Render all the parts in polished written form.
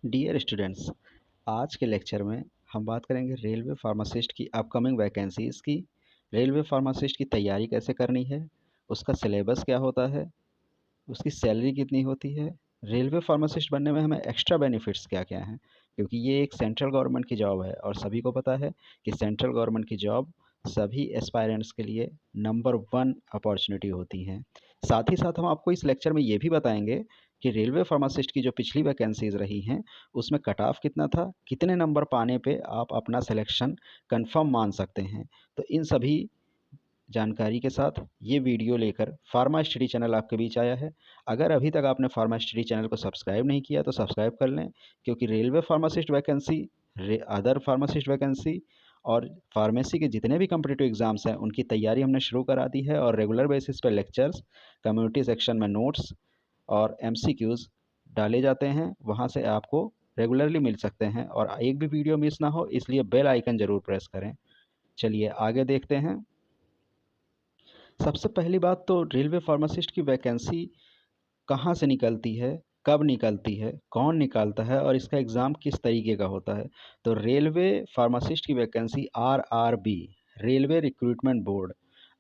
Dear students, आज के lecture में हम बात करेंगे रेलवे फार्मासिस्ट की अपकमिंग वैकेंसीज़ की। रेलवे फार्मासिस्ट की तैयारी कैसे करनी है, उसका सिलेबस क्या होता है, उसकी सैलरी कितनी होती है, रेलवे फार्मासिस्ट बनने में हमें एक्स्ट्रा बेनिफिट्स क्या-क्या हैं। क्योंकि ये एक सेंट्रल गवर्नमेंट की जॉब है और सभी को पता है कि सेंट्रल गवर्नमेंट की जॉब सभी एस्पायरेंट्स के लिए नंबर 1 अपॉर्चुनिटी होती हैं। साथ ही साथ हम आपको इस लेक्चर में ये भी बताएँगे कि रेलवे फार्मासिस्ट की जो पिछली वैकेंसीज़ रही हैं, उसमें कट ऑफ कितना था, कितने नंबर पाने पे आप अपना सिलेक्शन कन्फर्म मान सकते हैं। तो इन सभी जानकारी के साथ ये वीडियो लेकर फार्मा स्टडी चैनल आपके बीच आया है। अगर अभी तक आपने फार्मा स्टडी चैनल को सब्सक्राइब नहीं किया तो सब्सक्राइब कर लें, क्योंकि railway pharmacist vacancy, other pharmacist vacancy और फार्मेसी के जितने भी कॉम्पिटिटिव एग्ज़ाम्स हैं उनकी तैयारी हमने शुरू करा दी है और रेगुलर बेसिस पे लेक्चर्स, कम्युनिटी सेक्शन में नोट्स और एमसीक्यूज़ डाले जाते हैं। वहाँ से आपको रेगुलरली मिल सकते हैं और एक भी वीडियो मिस ना हो, इसलिए बेल आइकन ज़रूर प्रेस करें। चलिए आगे देखते हैं। सबसे पहली बात तो रेलवे फार्मासिस्ट की वैकेंसी कहाँ से निकलती है, कब निकलती है, कौन निकालता है और इसका एग्ज़ाम किस तरीके का होता है। तो रेलवे फार्मासिस्ट की vacancy RRB, railway recruitment board,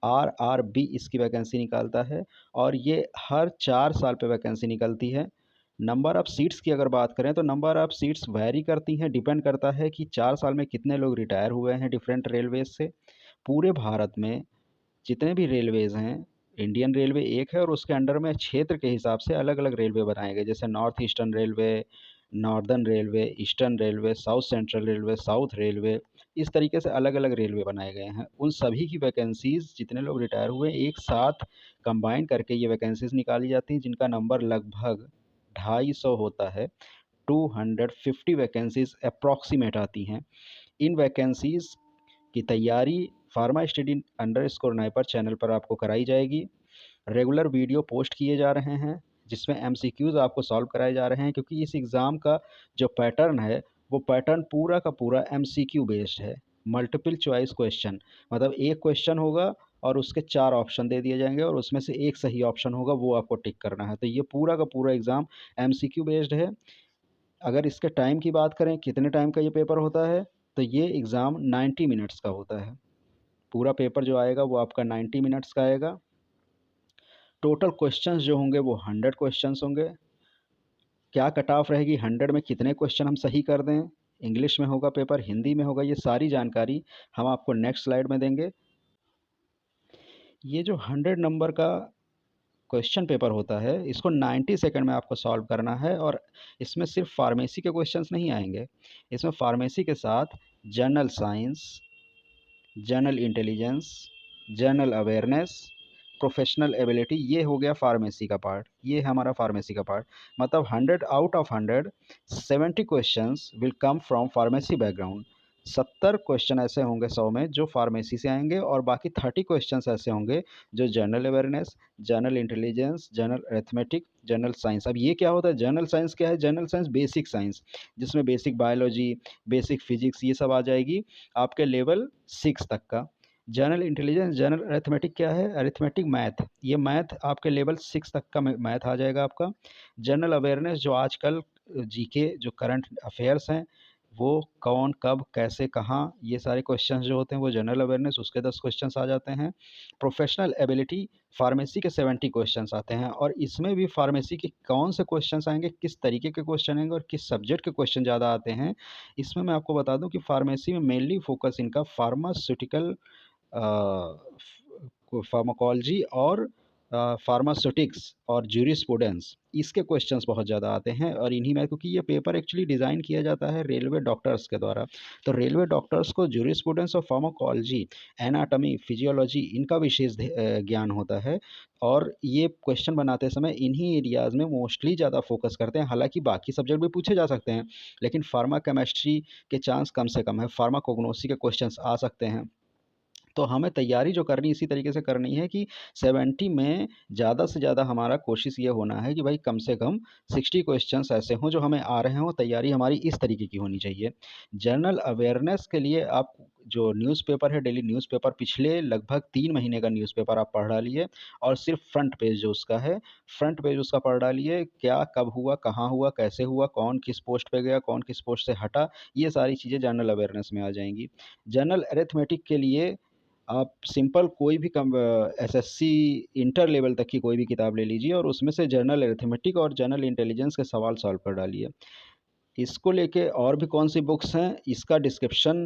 RRB इसकी वैकेंसी निकालता है और ये हर 4 साल पे वैकेंसी निकलती है। नंबर ऑफ़ सीट्स की अगर बात करें तो नंबर ऑफ़ सीट्स वैरी करती हैं, डिपेंड करता है कि 4 साल में कितने लोग रिटायर हुए हैं डिफरेंट रेलवेज़ से। पूरे भारत में जितने भी रेलवेज़ हैं, इंडियन रेलवे एक है और उसके अंडर में क्षेत्र के हिसाब से अलग-अलग रेलवे बनाए गए, जैसे north eastern railway, northern railway, eastern railway, south central railway, south railway, इस तरीके से अलग-अलग रेलवे बनाए गए हैं। उन सभी की वैकेंसीज़ जितने लोग रिटायर हुए, एक साथ कंबाइन करके ये वैकेंसीज़ निकाली जाती हैं, जिनका नंबर लगभग 250 होता है। 250 वैकेंसीज़ अप्रॉक्सिमेट आती हैं। इन वैकेंसीज़ की तैयारी pharma study underscore NIPER channel पर आपको कराई जाएगी। रेगुलर वीडियो पोस्ट किए जा रहे हैं जिसमें एमसीक्यूज़ आपको सॉल्व कराए जा रहे हैं, क्योंकि इस एग्ज़ाम का जो पैटर्न है वो पैटर्न पूरा का पूरा एमसीक्यू बेस्ड है। मल्टीपल चॉइस क्वेश्चन, मतलब एक क्वेश्चन होगा और उसके 4 ऑप्शन दे दिए जाएंगे और उसमें से एक सही ऑप्शन होगा, वो आपको टिक करना है। तो ये पूरा का पूरा एग्ज़ाम एमसीक्यू बेस्ड है। अगर इसके टाइम की बात करें, कितने टाइम का ये पेपर होता है, तो ये एग्ज़ाम 90 मिनट्स का होता है। पूरा पेपर जो आएगा वो आपका 90 मिनट्स का आएगा। टोटल क्वेश्चंस जो होंगे वो 100 क्वेश्चंस होंगे। क्या कट ऑफ रहेगी, 100 में कितने क्वेश्चन हम सही कर दें, इंग्लिश में होगा पेपर, हिंदी में होगा, ये सारी जानकारी हम आपको नेक्स्ट स्लाइड में देंगे। ये जो 100 नंबर का क्वेश्चन पेपर होता है, इसको 90 सेकंड में आपको सॉल्व करना है और इसमें सिर्फ फार्मेसी के क्वेश्चंस नहीं आएंगे। इसमें फार्मेसी के साथ general science, general intelligence, general awareness, professional ability, ये हो गया फार्मेसी का पार्ट। ये है हमारा फार्मेसी का पार्ट। मतलब 100 out of 100 70 questions will come from pharmacy background. 70 question ऐसे होंगे 100 में जो फार्मेसी से आएंगे और बाकी 30 क्वेश्चंस ऐसे होंगे जो general awareness, general intelligence, general arithmetic, general science. अब ये क्या होता है, जनरल साइंस क्या है, जनरल साइंस बेसिक साइंस, जिसमें बेसिक बायोलॉजी, बेसिक फिजिक्स ये सब आ जाएगी आपके लेवल 6 तक का। जनरल इंटेलिजेंस, जनरल अरिथमेटिक क्या है, अरिथमेटिक मैथ, ये मैथ आपके लेवल 6 तक का मैथ आ जाएगा आपका। जनरल अवेयरनेस जो आजकल जीके जो करंट अफेयर्स हैं, वो कौन कब कैसे कहाँ, ये सारे क्वेश्चंस जो होते हैं वो जनरल अवेयरनेस, उसके 10 क्वेश्चंस आ जाते हैं। प्रोफेशनल एबिलिटी, फार्मेसी के 70 क्वेश्चंस आते हैं और इसमें भी फार्मेसी के कौन से क्वेश्चंस आएंगे, किस तरीके के क्वेश्चन आएंगे और किस सब्जेक्ट के क्वेश्चन ज़्यादा आते हैं, इसमें मैं आपको बता दूं कि फार्मेसी में मेनली फोकस इनका फार्मास्यूटिकल, फार्माकोलॉजी और फार्मास्यूटिक्स और ज्यूरिस्प्रूडेंस, इसके क्वेश्चंस बहुत ज़्यादा आते हैं। और इन्हीं में, क्योंकि ये पेपर एक्चुअली डिज़ाइन किया जाता है रेलवे डॉक्टर्स के द्वारा, तो रेलवे डॉक्टर्स को ज्यूरिस्प्रूडेंस और फार्माकोलॉजी, एनाटॉमी, फिजियोलॉजी, इनका विशेष ज्ञान होता है और ये क्वेश्चन बनाते समय इन्हीं एरियाज़ में मोस्टली ज़्यादा फोकस करते हैं। हालांकि बाकी सब्जेक्ट भी पूछे जा सकते हैं, लेकिन फार्मा केमिस्ट्री के चांस कम से कम है, फार्माकोग्नोसी के क्वेश्चंस आ सकते हैं। तो हमें तैयारी जो करनी इसी तरीके से करनी है कि 70 में ज़्यादा से ज़्यादा हमारा कोशिश ये होना है कि भाई कम से कम 60 क्वेश्चंस ऐसे हों जो हमें आ रहे हों। तैयारी हमारी इस तरीके की होनी चाहिए। जनरल अवेयरनेस के लिए आप जो न्यूज़पेपर है, डेली न्यूज़पेपर पिछले लगभग 3 महीने का न्यूज़पेपर आप पढ़ डालिए और सिर्फ फ्रंट पेज जो उसका है, फ्रंट पेज उसका पढ़ डालिए। क्या, कब हुआ, कहाँ हुआ, कैसे हुआ, कौन किस पोस्ट पे गया, कौन किस पोस्ट से हटा, ये सारी चीज़ें जनरल अवेयरनेस में आ जाएंगी। जनरल अरिथमेटिक के लिए आप सिंपल कोई भी एसएससी इंटर लेवल तक की कोई भी किताब ले लीजिए और उसमें से जनरल अरिथमेटिक और जनरल इंटेलिजेंस के सवाल सॉल्व कर डालिए। इसको लेके और भी कौन सी बुक्स हैं, इसका डिस्क्रिप्शन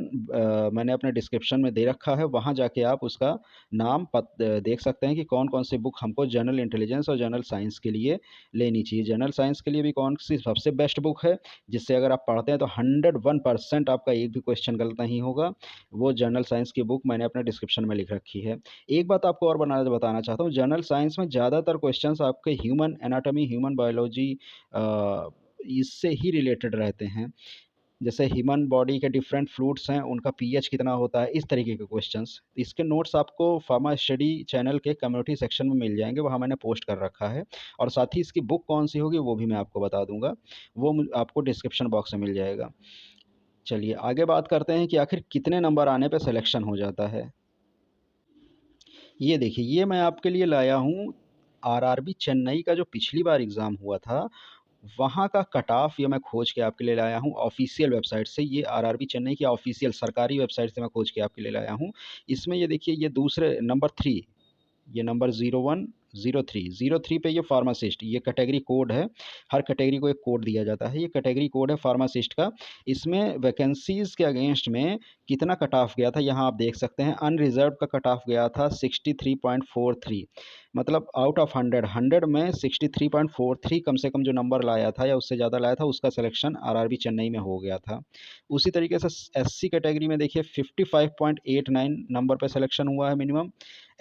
मैंने अपने डिस्क्रिप्शन में दे रखा है, वहाँ जाके आप उसका नाम देख सकते हैं कि कौन कौन सी बुक हमको जनरल इंटेलिजेंस और जनरल साइंस के लिए लेनी चाहिए। जनरल साइंस के लिए भी कौन सी सबसे बेस्ट बुक है, जिससे अगर आप पढ़ते हैं तो 101% आपका एक भी क्वेश्चन गलत नहीं होगा, वो जनरल साइंस की बुक मैंने अपने डिस्क्रिप्शन में लिख रखी है। एक बात आपको और बताना चाहता हूँ, जनरल साइंस में ज़्यादातर क्वेश्चन आपके ह्यूमन एनाटॉमी, ह्यूमन बायोलॉजी इससे ही रिलेटेड रहते हैं। जैसे ह्यूमन बॉडी के डिफरेंट फ्लूइड्स हैं, उनका पीएच कितना होता है, इस तरीके के क्वेश्चंस। इसके नोट्स आपको फार्मा स्टडी चैनल के कम्युनिटी सेक्शन में मिल जाएंगे, वहाँ मैंने पोस्ट कर रखा है। और साथ ही इसकी बुक कौन सी होगी वो भी मैं आपको बता दूंगा, वो आपको डिस्क्रिप्शन बॉक्स में मिल जाएगा। चलिए आगे बात करते हैं कि आखिर कितने नंबर आने पे सिलेक्शन हो जाता है। ये देखिए, ये मैं आपके लिए लाया हूँ आरआरबी चेन्नई का जो पिछली बार एग्ज़ाम हुआ था, वहाँ का कट ऑफ ये मैं खोज के आपके लिए लाया हूँ ऑफिशियल वेबसाइट से। ये आरआरबी चेन्नई की ऑफिशियल सरकारी वेबसाइट से मैं खोज के आपके लिए लाया हूँ। इसमें ये देखिए, ये दूसरे नंबर 3, ये नंबर 0103 पे ये फार्मासिस्ट, ये कैटेगरी कोड है। हर कैटेगरी को एक कोड दिया जाता है, ये कैटेगरी कोड है फार्मासिस्ट का। इसमें वैकेंसीज़ के अगेंस्ट में कितना कट ऑफ गया था, यहाँ आप देख सकते हैं। अनरिजर्व का कट ऑफ गया था 63.43, मतलब आउट ऑफ 100 में 63.43 कम से कम जो नंबर लाया था या उससे ज़्यादा लाया था, उसका सिलेक्शन आरआरबी चेन्नई में हो गया था। उसी तरीके से एससी कैटेगरी में देखिए 55.89 नंबर पे सिलेक्शन हुआ है मिनिमम।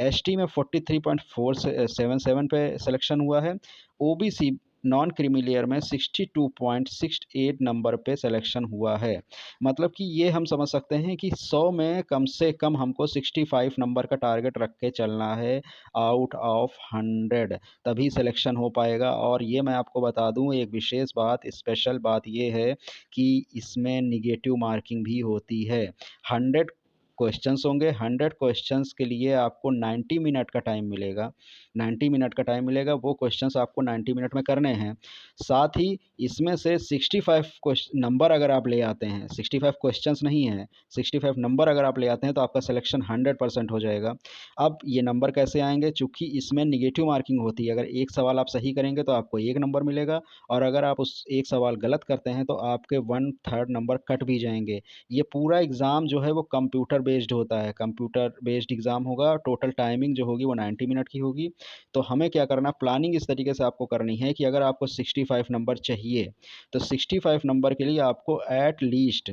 एसटी में 43.477 पे सिलेक्शन हुआ है। ओबीसी नॉन क्रीमी लेयर में 62.68 नंबर पे सिलेक्शन हुआ है। मतलब कि ये हम समझ सकते हैं कि 100 में कम से कम हमको 65 नंबर का टारगेट रख के चलना है आउट ऑफ 100, तभी सिलेक्शन हो पाएगा। और ये मैं आपको बता दूं, एक विशेष बात, स्पेशल बात ये है कि इसमें निगेटिव मार्किंग भी होती है। 100 क्वेश्चंस होंगे, 100 क्वेश्चंस के लिए आपको 90 मिनट का टाइम मिलेगा। 90 मिनट का टाइम मिलेगा, वो क्वेश्चंस आपको 90 मिनट में करने हैं। साथ ही इसमें से 65 क्वेश्चन नंबर अगर आप ले आते हैं, 65 क्वेश्चंस नहीं है, 65 नंबर अगर आप ले आते हैं तो आपका सिलेक्शन 100% हो जाएगा। अब ये नंबर कैसे आएंगे, चूँकि इसमें निगेटिव मार्किंग होती है। अगर एक सवाल आप सही करेंगे तो आपको 1 नंबर मिलेगा, और अगर आप उस एक सवाल गलत करते हैं तो आपके 1/3 नंबर कट भी जाएंगे। ये पूरा एग्ज़ाम जो है वो कंप्यूटर बेस्ड होता है, कंप्यूटर बेस्ड एग्ज़ाम होगा। टोटल टाइमिंग जो होगी वो 90 मिनट की होगी। तो हमें क्या करना, प्लानिंग इस तरीके से आपको करनी है कि अगर आपको 65 नंबर चाहिए तो 65 नंबर के लिए आपको एट लीस्ट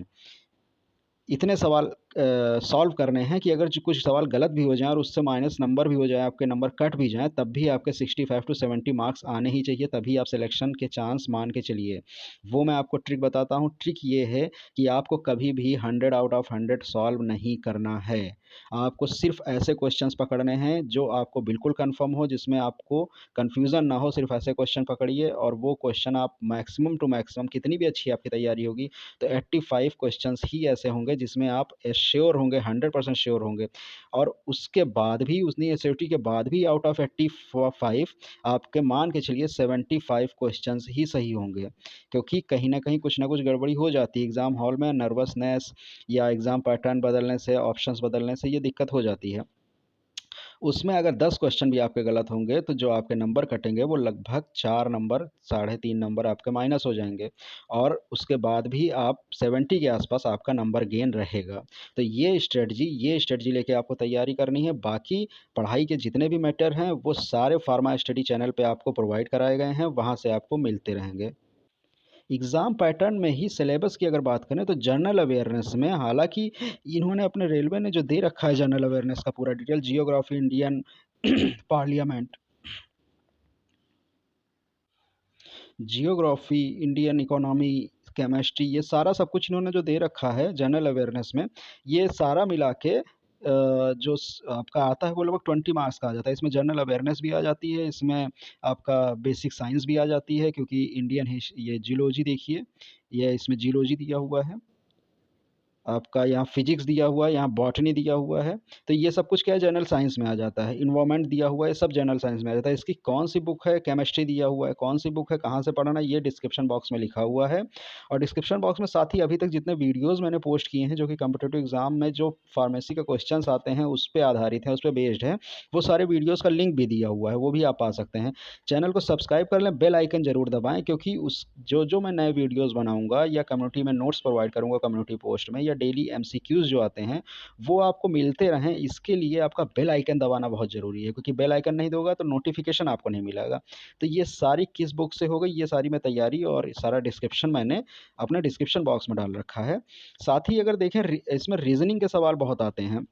इतने सवाल सॉल्व करने हैं कि अगर जो कुछ सवाल गलत भी हो जाएं और उससे माइनस नंबर भी हो जाए, आपके नंबर कट भी जाएं, तब भी आपके 65 टू 70 मार्क्स आने ही चाहिए, तभी आप सिलेक्शन के चांस मान के चलिए। वो मैं आपको ट्रिक बताता हूँ। ट्रिक ये है कि आपको कभी भी 100 आउट ऑफ 100 सॉल्व नहीं करना है। आपको सिर्फ ऐसे क्वेश्चंस पकड़ने हैं जो आपको बिल्कुल कंफर्म हो, जिसमें आपको कन्फ्यूज़न ना हो। सिर्फ ऐसे क्वेश्चन पकड़िए और वो क्वेश्चन आप मैक्सिमम टू मैक्सिमम, कितनी भी अच्छी आपकी तैयारी होगी तो 85 क्वेश्चंस ही ऐसे होंगे जिसमें आप श्योर होंगे, 100% श्योर होंगे। और उसके बाद भी, उतनी एसएटी के बाद भी आउट ऑफ 85 आपके मान के चलिए 75 क्वेश्चंस ही सही होंगे, क्योंकि कहीं ना कहीं कुछ ना कुछ गड़बड़ी हो जाती है एग्ज़ाम हॉल में। नर्वसनेस या एग्ज़ाम पैटर्न बदलने से, ऑप्शंस बदलने से ये दिक्कत हो जाती है। उसमें अगर 10 क्वेश्चन भी आपके गलत होंगे तो जो आपके नंबर कटेंगे वो लगभग 4 नंबर, 3.5 नंबर आपके माइनस हो जाएंगे, और उसके बाद भी आप 70 के आसपास आपका नंबर गेन रहेगा। तो ये स्ट्रेटजी लेके आपको तैयारी करनी है। बाकी पढ़ाई के जितने भी मैटर हैं वो सारे फार्मा स्टडी चैनल पे आपको प्रोवाइड कराए गए हैं, वहाँ से आपको मिलते रहेंगे। एग्ज़ाम पैटर्न में ही सिलेबस की अगर बात करें तो जनरल अवेयरनेस में, हालांकि इन्होंने अपने रेलवे ने जो दे रखा है जनरल अवेयरनेस का पूरा detail, geography, Indian parliament, geography, Indian economy, chemistry, ये सारा सब कुछ इन्होंने जो दे रखा है जनरल अवेयरनेस में, ये सारा मिला के जो आपका आता है वो लगभग 20 मार्क्स का आ जाता है। इसमें जनरल अवेयरनेस भी आ जाती है, इसमें आपका बेसिक साइंस भी आ जाती है, क्योंकि इंडियन ये जियोलॉजी देखिए, ये इसमें जियोलॉजी दिया हुआ है। आपका यहाँ फिजिक्स दिया हुआ है, यहाँ बॉटनी दिया हुआ है, तो ये सब कुछ क्या है जनरल साइंस में आ जाता है। इन्वायरमेंट दिया हुआ है, सब जनरल साइंस में आ जाता है। इसकी कौन सी बुक है, केमिस्ट्री दिया हुआ है, कौन सी बुक है, कहाँ से पढ़ना, ये डिस्क्रिप्शन बॉक्स में लिखा हुआ है। और डिस्क्रिप्शन बॉक्स में साथ ही अभी तक जितने वीडियोज़ मैंने पोस्ट किए हैं जो कि कॉम्पिटिटिव एग्जाम में जो फार्मेसी के क्वेश्चन आते हैं उस पर आधारित है, उस पर बेस्ड है, वो सारे वीडियोज़ का लिंक भी दिया हुआ है, वो भी आप पा सकते हैं। चैनल को सब्सक्राइब कर लें, बेल आइकन जरूर दबाएं, क्योंकि उस जो मैं नए वीडियोज़ बनाऊंगा या कम्युनिटी में नोट्स प्रोवाइड करूंगा कम्युनिटी पोस्ट में, या डेली एमसीक्यूज़ जो आते हैं वो आपको मिलते रहें। इसके लिए आपका बेल आइकन दबाना बहुत ज़रूरी है, क्योंकि बेल आइकन नहीं दोगा तो नोटिफिकेशन आपको नहीं मिलेगा। तो ये सारी किस बुक से हो गई, ये सारी मैं तैयारी और सारा डिस्क्रिप्शन मैंने अपने डिस्क्रिप्शन बॉक्स में डाल रखा है। साथ ही अगर देखें इसमें रीजनिंग के सवाल बहुत आते हैं,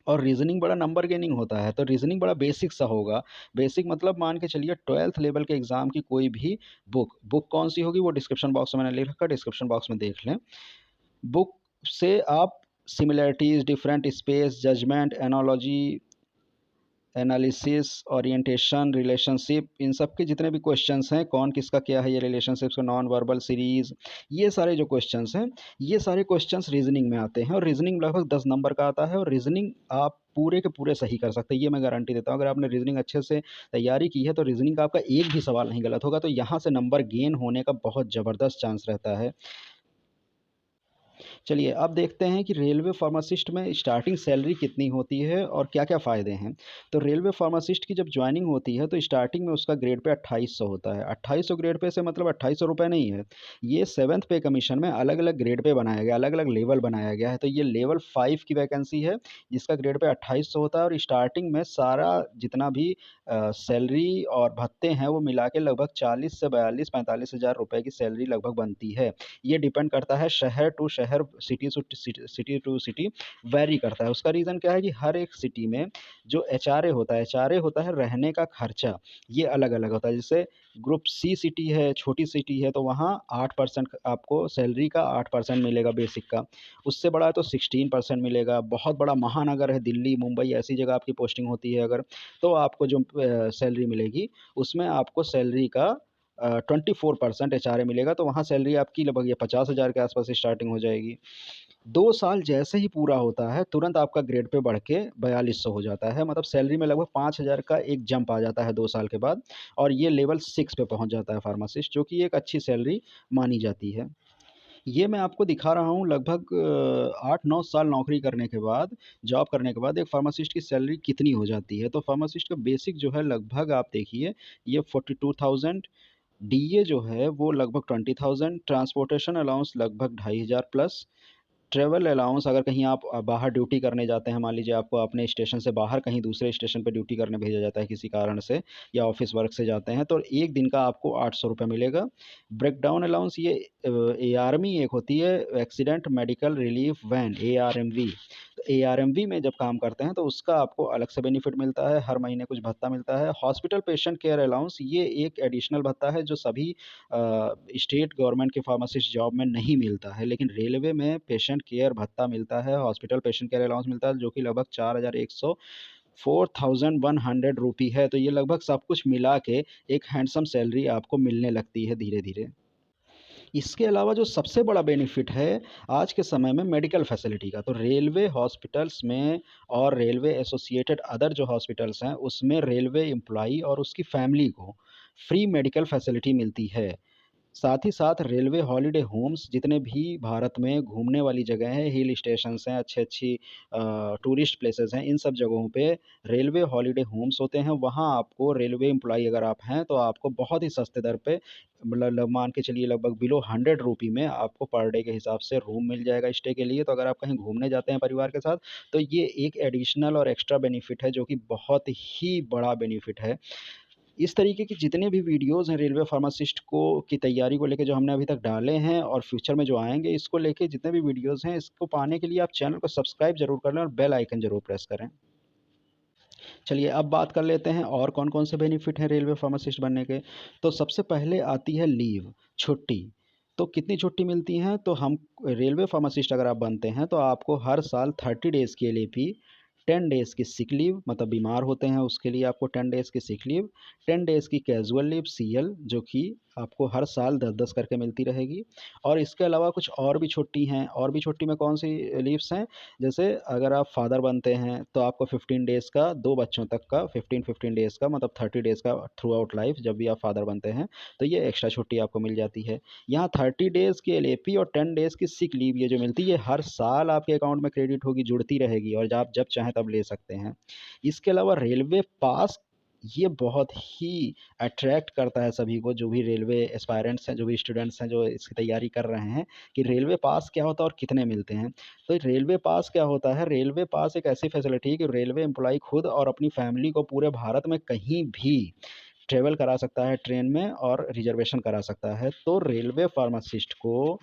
और रीजनिंग बड़ा नंबर गेनिंग होता है, तो रीजनिंग बड़ा बेसिक सा होगा। बेसिक मतलब मान के चलिए 12th लेवल के एग्जाम की कोई भी बुक कौन सी होगी वो डिस्क्रिप्शन बॉक्स में मैंने लिख रखा, डिस्क्रिप्शन बॉक्स में देख लें। बुक से आप similarities, different space, judgment, analogy, analysis, orientation, relationship, इन सब के जितने भी क्वेश्चंस हैं, कौन किसका क्या है, ये रिलेशनशिप्स का नॉन वर्बल सीरीज, ये सारे जो क्वेश्चंस हैं, ये सारे क्वेश्चंस रीजनिंग में आते हैं। और रीजनिंग लगभग 10 नंबर का आता है, और रीजनिंग आप पूरे के पूरे सही कर सकते हैं, ये मैं गारंटी देता हूँ। अगर आपने रीजनिंग अच्छे से तैयारी की है तो रीजनिंग का आपका एक भी सवाल नहीं गलत होगा, तो यहाँ से नंबर गेन होने का बहुत ज़बरदस्त चांस रहता है। चलिए अब देखते हैं कि रेलवे फार्मासिस्ट में स्टार्टिंग सैलरी कितनी होती है और क्या-क्या फ़ायदे हैं। तो रेलवे फार्मासिस्ट की जब जॉइनिंग होती है तो स्टार्टिंग में उसका ग्रेड पे 2800 होता है। 2800 ग्रेड पे से मतलब 2800 रुपये नहीं है। ये 7th पे कमीशन में अलग-अलग ग्रेड पे बनाया गया, अलग-अलग लेवल बनाया गया है। तो ये लेवल 5 की वैकेंसी है जिसका ग्रेड पे 2800 होता है, और स्टार्टिंग में सारा जितना भी सैलरी और भत्ते हैं वो मिला के लगभग 40 से 42-45 हज़ार रुपये की सैलरी लगभग बनती है। ये डिपेंड करता है शहर टू शहर, सिटी टू सिटी वैरी करता है। उसका रीज़न क्या है कि हर एक सिटी में जो एचआरए होता है रहने का खर्चा, ये अलग-अलग होता है। जैसे ग्रुप सी सिटी है, छोटी सिटी है, तो वहाँ 8% आपको सैलरी का 8% मिलेगा बेसिक का। उससे बड़ा है तो 16% मिलेगा। बहुत बड़ा महानगर है दिल्ली, मुंबई, ऐसी जगह आपकी पोस्टिंग होती है अगर, तो आपको जो सैलरी मिलेगी उसमें आपको सैलरी का 24% एचआरए मिलेगा, तो वहाँ सैलरी आपकी लगभग ये 50,000 के आसपास स्टार्टिंग हो जाएगी। 2 साल जैसे ही पूरा होता है तुरंत आपका ग्रेड पे बढ़ के 4200 हो जाता है, मतलब सैलरी में लगभग 5000 का एक जंप आ जाता है 2 साल के बाद, और ये लेवल 6 पे पहुँच जाता है फार्मासिस्ट, जो कि एक अच्छी सैलरी मानी जाती है। ये मैं आपको दिखा रहा हूँ लगभग 8-9 साल नौकरी करने के बाद, जॉब करने के बाद एक फार्मासिस्ट की सैलरी कितनी हो जाती है। तो फार्मासिस्ट का बेसिक जो है लगभग आप देखिए, ये 42,000, डीए जो है वो लगभग 20,000, ट्रांसपोर्टेशन अलाउंस लगभग 2,500 प्लस, ट्रैवल अलाउंस अगर कहीं आप बाहर ड्यूटी करने जाते हैं, मान लीजिए आपको अपने स्टेशन से बाहर कहीं दूसरे स्टेशन पे ड्यूटी करने भेजा जाता है किसी कारण से, या ऑफिस वर्क से जाते हैं, तो एक दिन का आपको 800 रुपये मिलेगा। ब्रेकडाउन अलाउंस, ये एआरएमवी एक होती है, एक्सीडेंट मेडिकल रिलीफ वैन, एआरएमवी। तो एआरएमवी में जब काम करते हैं तो उसका आपको अलग से बेनिफिट मिलता है, हर महीने कुछ भत्ता मिलता है। हॉस्पिटल पेशेंट केयर अलाउंस, ये एक एडिशनल भत्ता है जो सभी स्टेट गवर्नमेंट के फार्मासिस्ट जॉब में नहीं मिलता है, लेकिन रेलवे में पेशेंट केयर भत्ता मिलता है, हॉस्पिटल पेशेंट केयर अलाउंस मिलता है, जो कि लगभग 4,100 4,100 रुपी है। तो ये लगभग सब कुछ मिला के एक हैंडसम सैलरी आपको मिलने लगती है धीरे धीरे। इसके अलावा जो सबसे बड़ा बेनिफिट है आज के समय में मेडिकल फैसिलिटी का, तो रेलवे हॉस्पिटल्स में और रेलवे एसोसिएटेड अदर जो हॉस्पिटल्स हैं उसमें रेलवे एम्प्लॉई और उसकी फैमिली को फ्री मेडिकल फैसिलिटी मिलती है। साथ ही साथ रेलवे हॉलिडे होम्स, जितने भी भारत में घूमने वाली जगह हैं, हिल स्टेशंस हैं, अच्छी-अच्छी टूरिस्ट प्लेसेस हैं, इन सब जगहों पे रेलवे हॉलिडे होम्स होते हैं। वहाँ आपको रेलवे एम्प्लॉयी अगर आप हैं, तो आपको बहुत ही सस्ते दर पे, मतलब मान के चलिए लगभग बिलो 100 रुपी में आपको पर डे के हिसाब से रूम मिल जाएगा स्टे के लिए। तो अगर आप कहीं घूमने जाते हैं परिवार के साथ, तो ये एक एडिशनल और एक्स्ट्रा बेनिफिट है, जो कि बहुत ही बड़ा बेनिफिट है। इस तरीके की जितने भी वीडियोज़ हैं रेलवे फार्मासिस्ट को की तैयारी को लेके जो हमने अभी तक डाले हैं और फ्यूचर में जो आएँगे, इसको लेके जितने भी वीडियोज़ हैं, इसको पाने के लिए आप चैनल को सब्सक्राइब ज़रूर कर लें और बेल आइकन ज़रूर प्रेस करें। चलिए अब बात कर लेते हैं और कौन-कौन से बेनिफिट हैं रेलवे फार्मासिस्ट बनने के। तो सबसे पहले आती है लीव, छुट्टी। तो कितनी छुट्टी मिलती हैं? तो हम रेलवे फार्मासिस्ट अगर आप बनते हैं, तो आपको हर साल 30 डेज़ के लिए भी 10 डेज़ की सिक लीव, मतलब बीमार होते हैं उसके लिए आपको 10 डेज़ की सिक लीव, 10 डेज़ की कैजुअल लीव CL, जो कि आपको हर साल 10-10 करके मिलती रहेगी। और इसके अलावा कुछ और भी छुट्टी हैं, और भी छुट्टी में कौन सी लीव्स हैं, जैसे अगर आप फादर बनते हैं तो आपको 15 डेज़ का, 2 बच्चों तक का 15-15 डेज़ का, मतलब 30 डेज़ का थ्रू आउट लाइफ जब भी आप फादर बनते हैं तो ये एक्स्ट्रा छुट्टी आपको मिल जाती है। यहाँ 30 डेज़ की LAP और 10 डेज़ की सिक लीव ये जो मिलती है, ये हर साल आपके अकाउंट में क्रेडिट होगी, जुड़ती रहेगी और आप जब चाहें तब ले सकते हैं। इसके अलावा रेलवे पास, ये बहुत ही अट्रैक्ट करता है सभी को, जो भी रेलवे एस्पायरेंट्स हैं, जो भी स्टूडेंट्स हैं जो इसकी तैयारी कर रहे हैं, कि रेलवे पास क्या होता है और कितने मिलते हैं। तो रेलवे पास क्या होता है, रेलवे पास एक ऐसी फैसिलिटी है कि रेलवे एम्प्लॉय खुद और अपनी फैमिली को पूरे भारत में कहीं भी ट्रैवल करा सकता है ट्रेन में और रिजर्वेशन करा सकता है। तो रेलवे फार्मासिस्ट को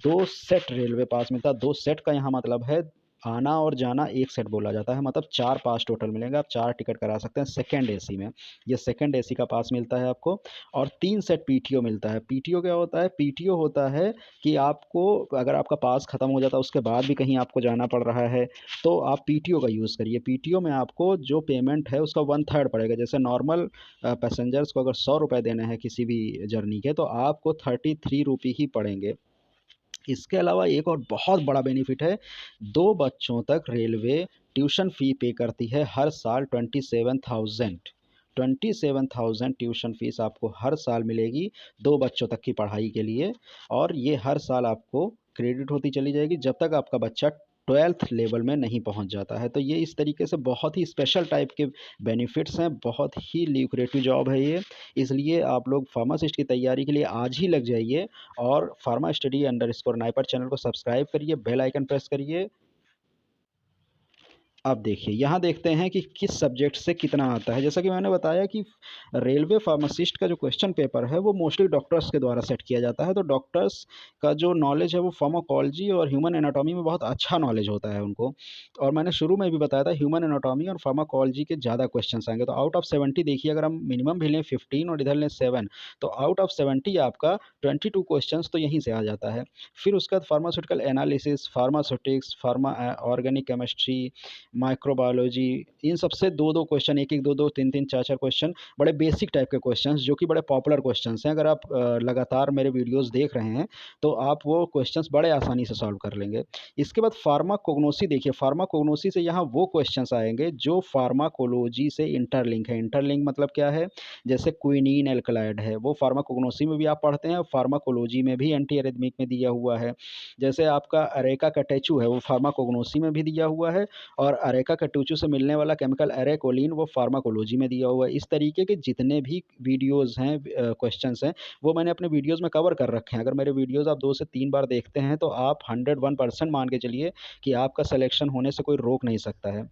2 सेट रेलवे पास मिलता है। 2 सेट का यहाँ मतलब है, आना और जाना एक सेट बोला जाता है, मतलब 4 पास टोटल मिलेंगे, आप 4 टिकट करा सकते हैं सेकंड AC में। ये सेकंड AC का पास मिलता है आपको। और 3 सेट PTO मिलता है। PTO क्या होता है? PTO होता है कि आपको अगर आपका पास ख़त्म हो जाता है उसके बाद भी कहीं आपको जाना पड़ रहा है तो आप PTO का यूज़ करिए। PTO में आपको जो पेमेंट है उसका 1/3 पड़ेगा। जैसे नॉर्मल पैसेंजर्स को अगर 100 रुपये देने हैं किसी भी जर्नी के, तो आपको 33 रुपये ही पड़ेंगे। इसके अलावा एक और बहुत बड़ा बेनिफिट है, 2 बच्चों तक रेलवे ट्यूशन फ़ी पे करती है हर साल 27,000। 27,000 ट्यूशन फ़ीस आपको हर साल मिलेगी 2 बच्चों तक की पढ़ाई के लिए, और ये हर साल आपको क्रेडिट होती चली जाएगी जब तक आपका बच्चा 12th लेवल में नहीं पहुंच जाता है। तो ये इस तरीके से बहुत ही स्पेशल टाइप के बेनिफिट्स हैं, बहुत ही ल्यूक्रेटिव जॉब है ये। इसलिए आप लोग फार्मासिस्ट की तैयारी के लिए आज ही लग जाइए और pharma study underscore NIPER channel को सब्सक्राइब करिए, बेल आइकन प्रेस करिए। अब देखिए, यहाँ देखते हैं कि किस सब्जेक्ट से कितना आता है। जैसा कि मैंने बताया कि रेलवे फार्मासिस्ट का जो क्वेश्चन पेपर है वो मोस्टली डॉक्टर्स के द्वारा सेट किया जाता है। तो डॉक्टर्स का जो नॉलेज है वो फार्माकोलॉजी और ह्यूमन एनाटॉमी में बहुत अच्छा नॉलेज होता है उनको। और मैंने शुरू में भी बताया था ह्यूमन एनाटॉमी और फार्माकोलॉजी के ज़्यादा क्वेश्चंस आएंगे। तो आउट ऑफ 70 देखिए, अगर हम मिनिमम भी लें 15 और इधर लें 7, तो आउट ऑफ 70 आपका 22 क्वेश्चंस तो यहीं से आ जाता है। फिर उसके बाद pharmaceutical analysis, pharmaceutics, organic chemistry, microbiology, इन सबसे 2-2 क्वेश्चन, 1-1, 2-2, 3-3, 4-4 क्वेश्चन, बड़े बेसिक टाइप के क्वेश्चंस जो कि बड़े पॉपुलर क्वेश्चंस हैं। अगर आप लगातार मेरे वीडियोस देख रहे हैं तो आप वो क्वेश्चंस बड़े आसानी से सॉल्व कर लेंगे। इसके बाद फार्माकोग्नोसी देखिए, फार्माकोग्नोसी से यहाँ वो क्वेश्चंस आएंगे जो फार्माकोलॉजी से इंटरलिंक है। इंटरलिंक मतलब क्या है? जैसे क्विनीन एल्कलाइड है, वो फार्माकोग्नोसी में भी आप पढ़ते हैं और फार्माकोलॉजी में भी एंटी एरिथमिक में दिया हुआ है। जैसे आपका अरेका कैटेचू है, वो फार्माकोग्नोसी में भी दिया हुआ है, और अरेका कैटूचू से मिलने वाला केमिकल एरेकोलिन वो फार्माकोलॉजी में दिया हुआ है। इस तरीके के जितने भी वीडियोज़ हैं, क्वेश्चंस हैं, वो मैंने अपने वीडियोज़ में कवर कर रखे हैं। अगर मेरे वीडियोज़ आप 2 से 3 बार देखते हैं तो आप 101% मान के चलिए कि आपका सिलेक्शन होने से कोई रोक नहीं सकता है।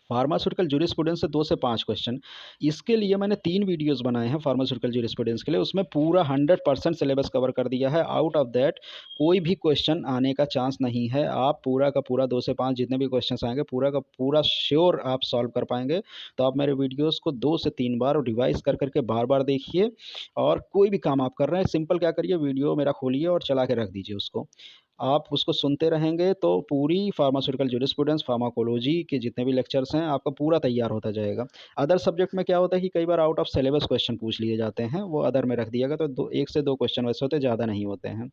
फार्मास्यूटिकल ज्यूरिस्प्रूडेंस से 2 से 5 क्वेश्चन, इसके लिए मैंने 3 वीडियोज़ बनाए हैं फार्मास्यूटिकल ज्यूरिस्प्रूडेंस के लिए, उसमें पूरा 100% सिलेबस कवर कर दिया है। आउट ऑफ दैट कोई भी क्वेश्चन आने का चांस नहीं है। आप पूरा का पूरा 2 से 5 जितने भी क्वेश्चंस आएँगे, पूरा का पूरा श्योर आप सॉल्व कर पाएँगे। तो आप मेरे वीडियोज़ को 2 से 3 बार रिवाइज़ कर के बार-बार देखिए, और कोई भी काम आप कर रहे हैं, सिंपल क्या करिए, वीडियो मेरा खोलिए और चला के रख दीजिए उसको। आप उसको सुनते रहेंगे तो पूरी फार्मास्यूटिकल ज्यूरिस्प्रूडेंस, फार्माकोलॉजी के जितने भी लेक्चर्स हैं, आपका पूरा तैयार होता जाएगा। अदर सब्जेक्ट में क्या होता है कि कई बार आउट ऑफ सिलेबस क्वेश्चन पूछ लिए जाते हैं, वो अदर में रख दिया गया, तो 1 से 2 क्वेश्चन वैसे होते हैं, ज़्यादा नहीं होते हैं।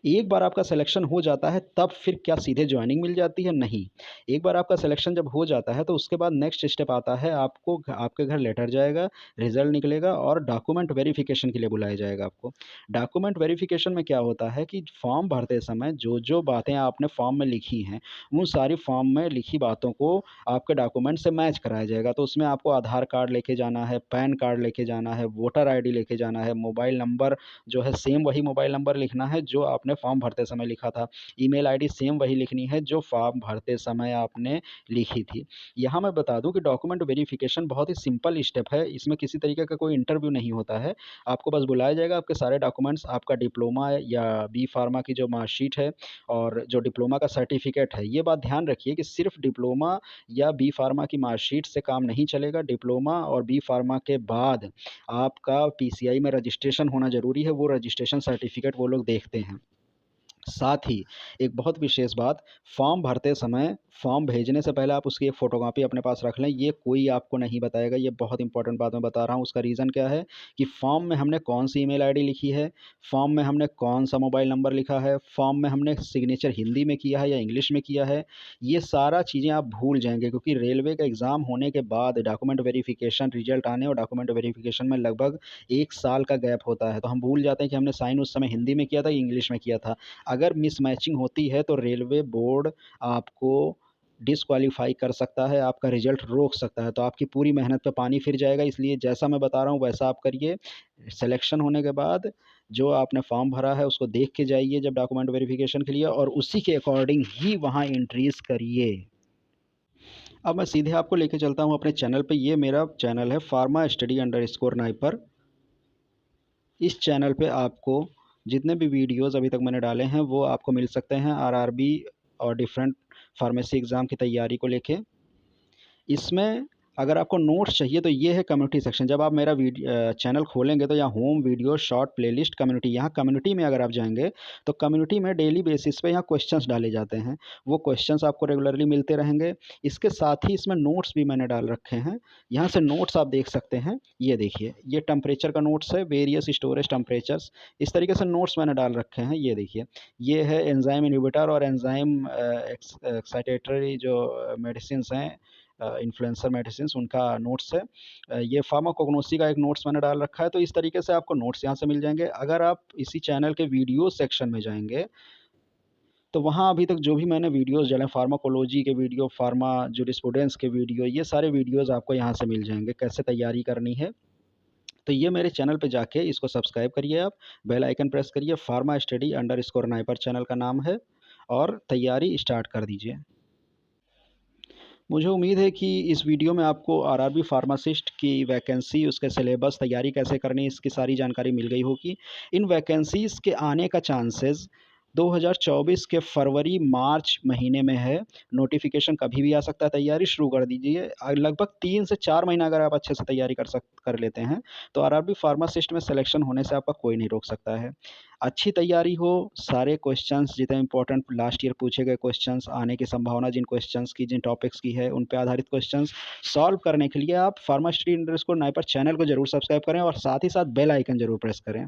एक बार आपका सिलेक्शन हो जाता है तब फिर क्या सीधे जॉइनिंग मिल जाती है? नहीं। एक बार आपका सिलेक्शन जब हो जाता है तो उसके बाद नेक्स्ट स्टेप आता है, आपको आपके घर लेटर जाएगा, रिज़ल्ट निकलेगा और डॉक्यूमेंट वेरिफ़िकेशन के लिए बुलाया जाएगा आपको। डॉक्यूमेंट वेरिफ़िकेशन में क्या होता है कि फॉर्म भरते समय जो-जो बातें आपने फॉर्म में लिखी हैं, उन सारी फॉर्म में लिखी बातों को आपके डॉक्यूमेंट से मैच कराया जाएगा। तो उसमें आपको आधार कार्ड लेके जाना है, पैन कार्ड लेके जाना है, वोटर आईडी लेके जाना है, मोबाइल नंबर जो है सेम वही मोबाइल नंबर लिखना है जो आपने फॉर्म भरते समय लिखा था। ईमेल आईडी सेम वही लिखनी है जो फॉर्म भरते समय आपने लिखी थी। यहाँ मैं बता दूँ कि डॉक्यूमेंट वेरिफ़िकेशन बहुत ही सिंपल स्टेप है, इसमें किसी तरीके का कोई इंटरव्यू नहीं होता है। आपको बस बुलाया जाएगा, आपके सारे डॉक्यूमेंट्स, आपका डिप्लोमा या बी फार्मा की जो मार्कशीट है और जो डिप्लोमा का सर्टिफ़िकेट है, ये बात ध्यान रखिए कि सिर्फ़ डिप्लोमा या बी फार्मा की मार्कशीट से काम नहीं चलेगा। डिप्लोमा और बी फार्मा के बाद आपका PCI में रजिस्ट्रेशन होना ज़रूरी है, वो रजिस्ट्रेशन सर्टिफ़िकेट वो लोग देखते हैं। साथ ही एक बहुत विशेष बात, फॉर्म भरते समय फॉर्म भेजने से पहले आप उसकी एक फ़ोटोकॉपी अपने पास रख लें। ये कोई आपको नहीं बताएगा, ये बहुत इंपॉर्टेंट बात मैं बता रहा हूँ। उसका रीज़न क्या है कि फॉर्म में हमने कौन-सी ईमेल आईडी लिखी है, फॉर्म में हमने कौन-सा मोबाइल नंबर लिखा है, फॉर्म में हमने सिग्नेचर हिंदी में किया है या इंग्लिश में किया है, ये सारा चीज़ें आप भूल जाएँगे, क्योंकि रेलवे का एग्ज़ाम होने के बाद डॉक्यूमेंट वेरिफ़िकेशन रिज़ल्ट आने और डॉक्यूमेंट वेरिफ़िकेशन में लगभग 1 साल का गैप होता है। तो हम भूल जाते हैं कि हमने साइन उस समय हिंदी में किया था या इंग्लिश में किया था। अगर मिसमैचिंग होती है तो रेलवे बोर्ड आपको डिस्क्वालीफाई कर सकता है, आपका रिज़ल्ट रोक सकता है, तो आपकी पूरी मेहनत पे पानी फिर जाएगा। इसलिए जैसा मैं बता रहा हूँ वैसा आप करिए। सिलेक्शन होने के बाद जो आपने फॉर्म भरा है उसको देख के जाइए जब डॉक्यूमेंट वेरिफ़िकेशन के लिए, और उसी के अकॉर्डिंग ही वहाँ एंट्रीज़ करिए। अब मैं सीधे आपको लेके चलता हूँ अपने चैनल पे। ये मेरा चैनल है फार्मा स्टडी अंडरस्कोर नाइपर। इस चैनल पे आपको जितने भी वीडियोज़ अभी तक मैंने डाले हैं वो आपको मिल सकते हैं आरआरबी और डिफरेंट फार्मेसी एग्ज़ाम की तैयारी को लेके। इसमें अगर आपको नोट्स चाहिए तो ये है कम्युनिटी सेक्शन। जब आप मेरा चैनल खोलेंगे तो यहाँ home video short playlist community, यहाँ कम्युनिटी में अगर आप जाएंगे तो कम्युनिटी में डेली बेसिस पे यहाँ क्वेश्चंस डाले जाते हैं। वो क्वेश्चंस आपको रेगुलरली मिलते रहेंगे। इसके साथ ही इसमें नोट्स भी मैंने डाल रखे हैं। यहाँ से नोट्स आप देख सकते हैं। ये देखिए, ये टेम्परेचर का नोट्स है, वेरियस स्टोरेज टेम्परेचर्स, इस तरीके से नोट्स मैंने डाल रखे हैं। ये देखिए, ये है एंजाइम इनहिबिटर और एंजाइम एक्साइटेटरी जो मेडिसिन हैं, इन्फ्लुएंसर मेडिसिन्स, उनका नोट्स है। ये फार्माकोग्नोसी का एक नोट्स मैंने डाल रखा है। तो इस तरीके से आपको नोट्स यहाँ से मिल जाएँगे। अगर आप इसी चैनल के वीडियो सेक्शन में जाएँगे, तो वहाँ अभी तक जो भी मैंने वीडियोज़ डाले, फार्माकोलॉजी के वीडियो, फार्मा जूरिस्प्रूडेंस के वीडियो, ये सारे वीडियोज़ आपको यहाँ से मिल जाएँगे, कैसे तैयारी करनी है। तो ये मेरे चैनल पे जाके इसको सब्सक्राइब करिए आप, बेल आइकन प्रेस करिए, pharma study underscore NIPER channel का नाम है, और तैयारी स्टार्ट कर दीजिए। मुझे उम्मीद है कि इस वीडियो में आपको आरआरबी फार्मासिस्ट की वैकेंसी, उसके सिलेबस, तैयारी कैसे करनी है, इसकी सारी जानकारी मिल गई होगी। इन वैकेंसीज़ के आने का चांसेस 2024 के फरवरी मार्च महीने में है। नोटिफिकेशन कभी भी आ सकता है, तैयारी शुरू कर दीजिए। लगभग 3 से 4 महीना अगर आप अच्छे से तैयारी कर लेते हैं तो आरआरबी फार्मासिस्ट में सिलेक्शन होने से आपका कोई नहीं रोक सकता है। अच्छी तैयारी हो, सारे क्वेश्चंस जितने इंपॉर्टेंट लास्ट ईयर पूछे गए क्वेश्चंस आने की संभावना, जिन क्वेश्चंस की, जिन टॉपिक्स की है, उन पे आधारित क्वेश्चंस सॉल्व करने के लिए आप pharma study underscore NIPER channel को जरूर सब्सक्राइब करें और साथ ही साथ बेल आइकन जरूर प्रेस करें।